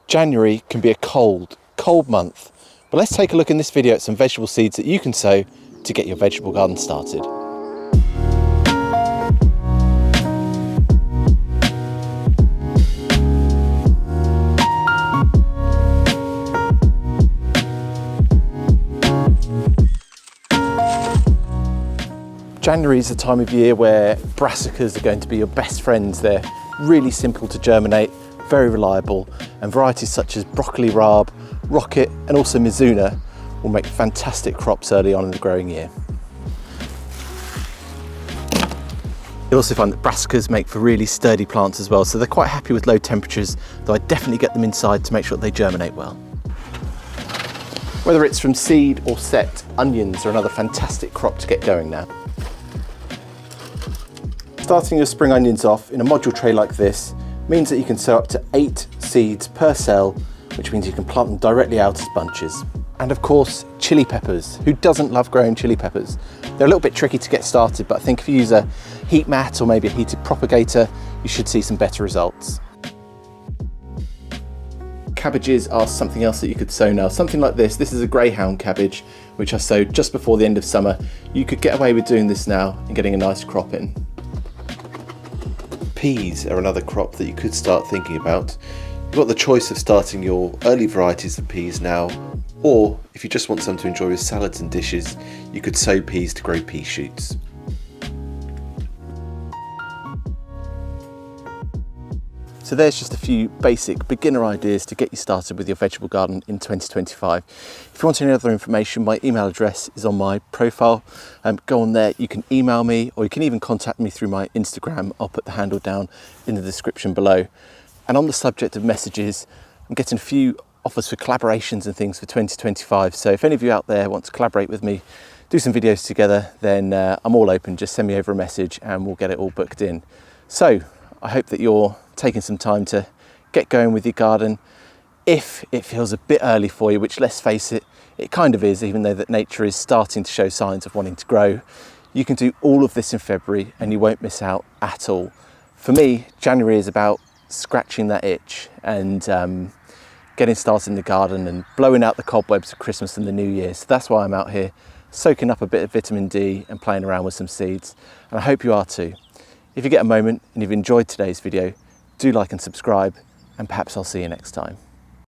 January can be a cold month, but let's take a look in this video at some vegetable seeds that you can sow to get your vegetable garden started. January is the time of year where brassicas are going to be your best friends. They're really simple to germinate, very reliable, and varieties such as broccoli Rabe, rocket, and also Mizuna will make fantastic crops early on in the growing year. You'll also find that brassicas make for really sturdy plants as well, so they're quite happy with low temperatures, though I definitely get them inside to make sure they germinate well. Whether it's from seed or set, onions are another fantastic crop to get going now. Starting your spring onions off in a module tray like this means that you can sow up to 8 seeds per cell, which means you can plant them directly out as bunches. And of course, chili peppers. Who doesn't love growing chili peppers? They're a little bit tricky to get started, but I think if you use a heat mat or maybe a heated propagator, you should see some better results. Cabbages are something else that you could sow now. Something like this. This is a greyhound cabbage, which I sowed just before the end of summer. You could get away with doing this now and getting a nice crop in. Peas are another crop that you could start thinking about. You've got the choice of starting your early varieties of peas now, or if you just want some to enjoy with salads and dishes, you could sow peas to grow pea shoots. So there's just a few basic beginner ideas to get you started with your vegetable garden in 2025. If you want any other information, my email address is on my profile. Go on there, you can email me, or you can even contact me through my Instagram. I'll put the handle down in the description below. And on the subject of messages, I'm getting a few offers for collaborations and things for 2025. So if any of you out there want to collaborate with me, do some videos together, then I'm all open. Just send me over a message and we'll get it all booked in. So I hope that you're taking some time to get going with your garden. If it feels a bit early for you, which let's face it, it kind of is, even though that nature is starting to show signs of wanting to grow, you can do all of this in February and you won't miss out at all. For me, January is about scratching that itch and getting started in the garden and blowing out the cobwebs of Christmas and the New Year. So that's why I'm out here soaking up a bit of vitamin D and playing around with some seeds. And I hope you are too. If you get a moment and you've enjoyed today's video, do like and subscribe, and perhaps I'll see you next time.